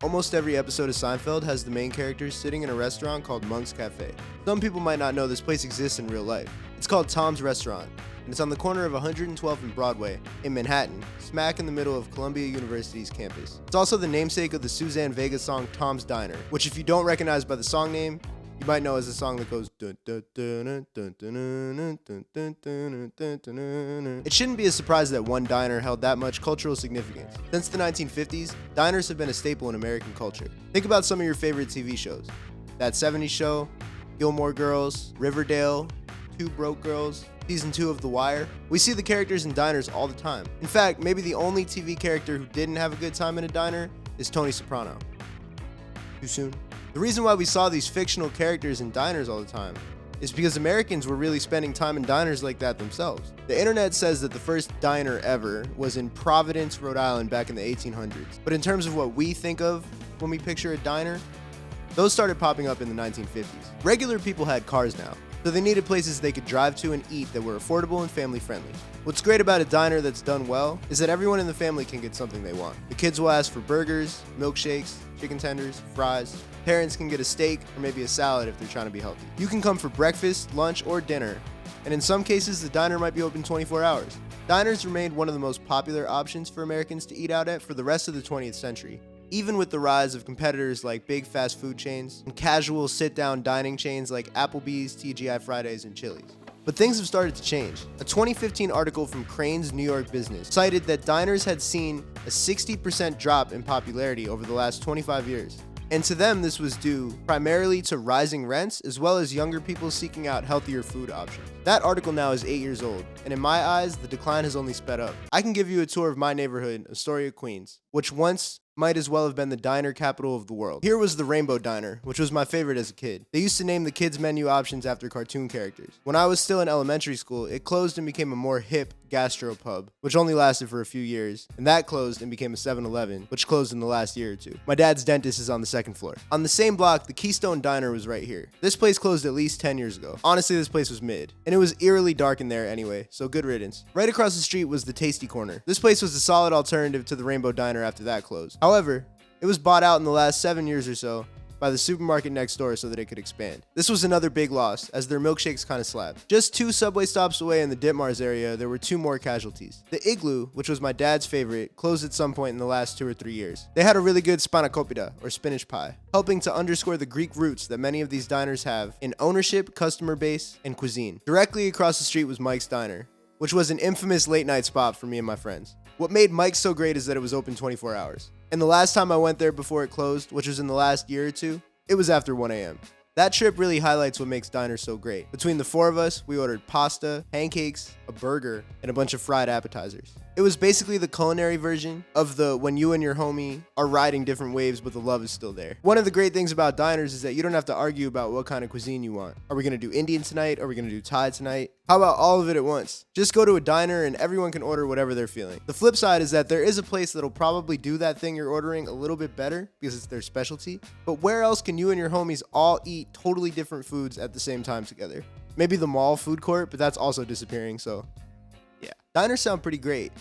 Almost every episode of Seinfeld has the main characters sitting in a restaurant called Monk's Cafe. Some people might not know this place exists in real life. It's called Tom's Restaurant, and it's on the corner of 112th and Broadway in Manhattan, smack in the middle of Columbia University's campus. It's also the namesake of the Suzanne Vega song Tom's Diner, which if you don't recognize by the song name, you might know as a song that goes dun, dun, dun, dun, dun, dun, dun, dun, dun, dun, dun, dun, dun. It shouldn't be a surprise that one diner held that much cultural significance. Since the 1950s, diners have been a staple in American culture. Think about some of your favorite TV shows. That 70s Show, Gilmore Girls, Riverdale, Two Broke Girls, Season 2 of The Wire. We see the characters in diners all the time. In fact, maybe the only TV character who didn't have a good time in a diner is Tony Soprano. Too soon? The reason why we saw these fictional characters in diners all the time is because Americans were really spending time in diners like that themselves. The internet says that the first diner ever was in Providence, Rhode Island back in the 1800s. But in terms of what we think of when we picture a diner, those started popping up in the 1950s. Regular people had cars now, so they needed places they could drive to and eat that were affordable and family friendly. What's great about a diner that's done well is that everyone in the family can get something they want. The kids will ask for burgers, milkshakes, chicken tenders, fries. Parents can get a steak or maybe a salad if they're trying to be healthy. You can come for breakfast, lunch, or dinner, and in some cases the diner might be open 24 hours. Diners remained one of the most popular options for Americans to eat out at for the rest of the 20th century, even with the rise of competitors like big fast food chains and casual sit-down dining chains like Applebee's, TGI Fridays, and Chili's. But things have started to change. A 2015 article from Crain's New York Business cited that diners had seen a 60% drop in popularity over the last 25 years. And to them, this was due primarily to rising rents as well as younger people seeking out healthier food options. That article now is 8 years old, and in my eyes, the decline has only sped up. I can give you a tour of my neighborhood, Astoria, Queens, which once might as well have been the diner capital of the world. Here was the Rainbow Diner, which was my favorite as a kid. They used to name the kids' menu options after cartoon characters. When I was still in elementary school, it closed and became a more hip gastropub, which only lasted for a few years, and that closed and became a 7-Eleven, which closed in the last year or two. My dad's dentist is on the second floor. On the same block, the Keystone Diner was right here. This place closed at least 10 years ago. Honestly, this place was mid, and it was eerily dark in there anyway, so good riddance. Right across the street was the Tasty Corner. This place was a solid alternative to the Rainbow Diner after that closed. However, it was bought out in the last 7 years or so by the supermarket next door so that it could expand. This was another big loss, as their milkshakes kind of slapped. Just 2 subway stops away in the Ditmars area, there were 2 more casualties. The Igloo, which was my dad's favorite, closed at some point in the last 2 or 3 years. They had a really good spanakopita, or spinach pie, helping to underscore the Greek roots that many of these diners have in ownership, customer base, and cuisine. Directly across the street was Mike's Diner, which was an infamous late night spot for me and my friends. What made Mike's so great is that it was open 24 hours. And the last time I went there before it closed, which was in the last year or two, it was after 1 a.m. That trip really highlights what makes diners so great. Between the 4 of us, we ordered pasta, pancakes, a burger, and a bunch of fried appetizers. It was basically the culinary version of the when you and your homie are riding different waves but the love is still there. One of the great things about diners is that you don't have to argue about what kind of cuisine you want. Are we gonna do Indian tonight? Are we gonna do Thai tonight? How about all of it at once? Just go to a diner and everyone can order whatever they're feeling. The flip side is that there is a place that'll probably do that thing you're ordering a little bit better because it's their specialty. But where else can you and your homies all eat totally different foods at the same time together? Maybe the mall food court, but that's also disappearing, so yeah. Diners sound pretty great.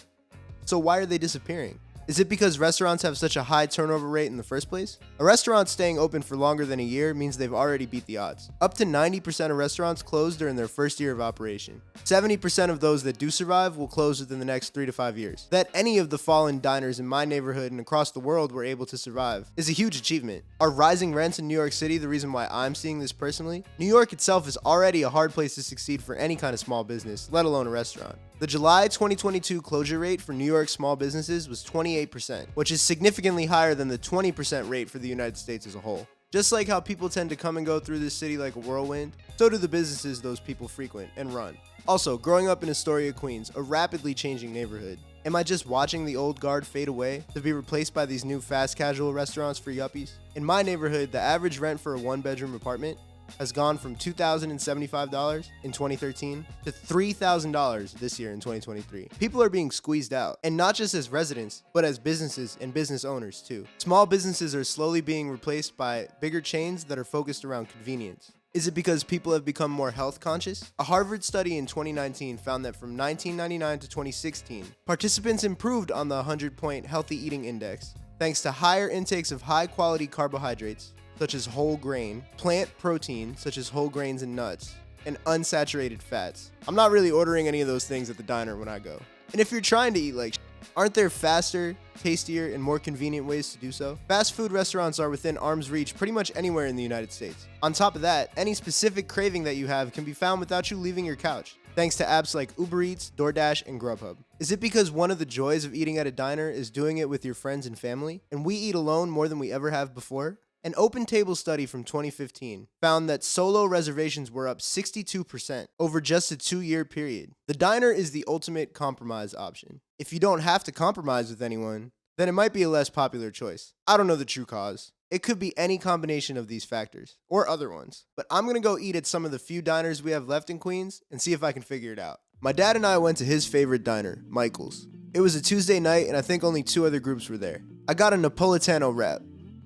So why are they disappearing? Is it because restaurants have such a high turnover rate in the first place? A restaurant staying open for longer than a year means they've already beat the odds. Up to 90% of restaurants close during their first year of operation. 70% of those that do survive will close within the next 3 to 5 years. That any of the fallen diners in my neighborhood and across the world were able to survive is a huge achievement. Are rising rents in New York City the reason why I'm seeing this personally? New York itself is already a hard place to succeed for any kind of small business, let alone a restaurant. The July 2022 closure rate for New York small businesses was 28%, which is significantly higher than the 20% rate for the United States as a whole. Just like how people tend to come and go through this city like a whirlwind, so do the businesses those people frequent and run. Also, growing up in Astoria, Queens, a rapidly changing neighborhood, am I just watching the old guard fade away to be replaced by these new fast casual restaurants for yuppies? In my neighborhood, the average rent for a 1-bedroom apartment has gone from $2,075 in 2013 to $3,000 this year in 2023. People are being squeezed out, and not just as residents, but as businesses and business owners too. Small businesses are slowly being replaced by bigger chains that are focused around convenience. Is it because people have become more health conscious? A Harvard study in 2019 found that from 1999 to 2016, participants improved on the 100-point healthy eating index, thanks to higher intakes of high-quality carbohydrates, such as whole grain, plant protein, such as whole grains and nuts, and unsaturated fats. I'm not really ordering any of those things at the diner when I go. And if you're trying to eat like aren't there faster, tastier, and more convenient ways to do so? Fast food restaurants are within arm's reach pretty much anywhere in the United States. On top of that, any specific craving that you have can be found without you leaving your couch, thanks to apps like Uber Eats, DoorDash, and Grubhub. Is it because one of the joys of eating at a diner is doing it with your friends and family, and we eat alone more than we ever have before? An Open Table study from 2015 found that solo reservations were up 62% over just a 2-year period. The diner is the ultimate compromise option. If you don't have to compromise with anyone, then it might be a less popular choice. I don't know the true cause. It could be any combination of these factors, or other ones. But I'm gonna go eat at some of the few diners we have left in Queens and see if I can figure it out. My dad and I went to his favorite diner, Michael's. It was a Tuesday night and I think only 2 other groups were there. I got a Napolitano wrap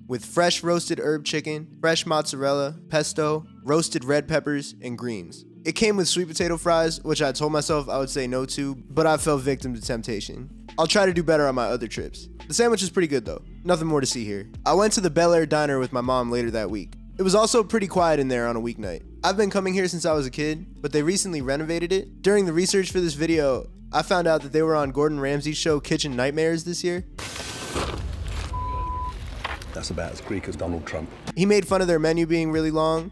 with fresh roasted herb chicken, fresh mozzarella, pesto, roasted red peppers, and greens. It came with sweet potato fries, which I told myself I would say no to, but I fell victim to temptation. I'll try to do better on my other trips. The sandwich is pretty good though. Nothing more to see here. I went to the Bel Air diner with my mom later that week. It was also pretty quiet in there on a weeknight. I've been coming here since I was a kid, but they recently renovated it. During the research for this video, I found out that they were on Gordon Ramsay's show Kitchen Nightmares this year. That's about as Greek as Donald Trump. He made fun of their menu being really long.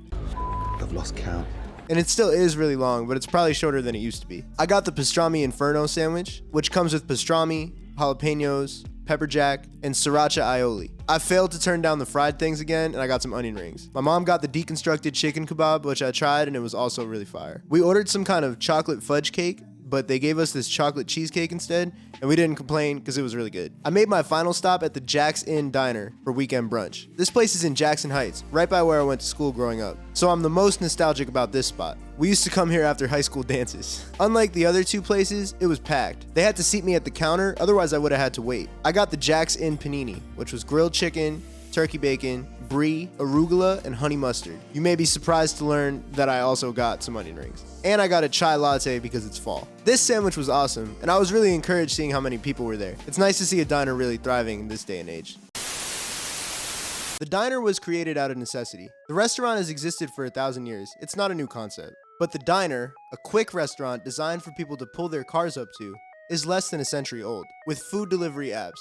I've lost count. And it still is really long, but it's probably shorter than it used to be. I got the pastrami inferno sandwich, which comes with pastrami, jalapenos, pepper jack, and sriracha aioli. I failed to turn down the fried things again, and I got some onion rings. My mom got the deconstructed chicken kebab, which I tried, and it was also really fire. We ordered some kind of chocolate fudge cake, but they gave us this chocolate cheesecake instead, and we didn't complain because it was really good. I made my final stop at the Jack's Inn Diner for weekend brunch. This place is in Jackson Heights, right by where I went to school growing up, so I'm the most nostalgic about this spot. We used to come here after high school dances. Unlike the other 2 places, it was packed. They had to seat me at the counter, otherwise I would have had to wait. I got the Jack's Inn Panini, which was grilled chicken, turkey bacon, brie, arugula, and honey mustard. You may be surprised to learn that I also got some onion rings. And I got a chai latte because it's fall. This sandwich was awesome, and I was really encouraged seeing how many people were there. It's nice to see a diner really thriving in this day and age. The diner was created out of necessity. The restaurant has existed for 1,000 years. It's not a new concept. But the diner, a quick restaurant designed for people to pull their cars up to, is less than a century old, with food delivery apps,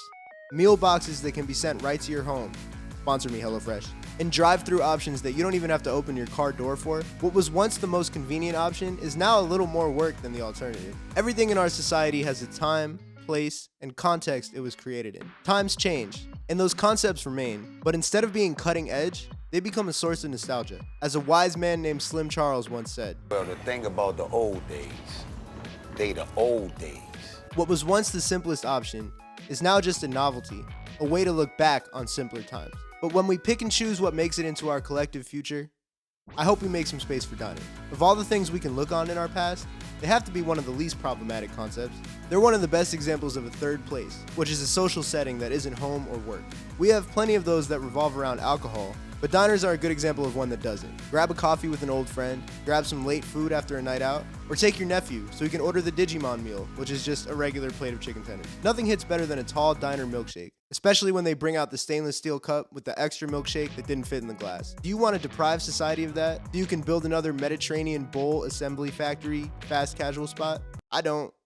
meal boxes that can be sent right to your home, sponsor me HelloFresh, and drive-through options that you don't even have to open your car door for. What was once the most convenient option is now a little more work than the alternative. Everything in our society has a time, place, and context it was created in. Times change, and those concepts remain, but instead of being cutting edge, they become a source of nostalgia. As a wise man named Slim Charles once said, "Well, the thing about the old days, they the old days." What was once the simplest option is now just a novelty, a way to look back on simpler times. But when we pick and choose what makes it into our collective future, I hope we make some space for dining. Of all the things we can look on in our past, they have to be one of the least problematic concepts. They're one of the best examples of a third place, which is a social setting that isn't home or work. We have plenty of those that revolve around alcohol, but diners are a good example of one that doesn't. Grab a coffee with an old friend, grab some late food after a night out, or take your nephew so he can order the Digimon meal, which is just a regular plate of chicken tenders. Nothing hits better than a tall diner milkshake, especially when they bring out the stainless steel cup with the extra milkshake that didn't fit in the glass. Do you want to deprive society of that? So you can build another Mediterranean bowl assembly factory fast casual spot? I don't.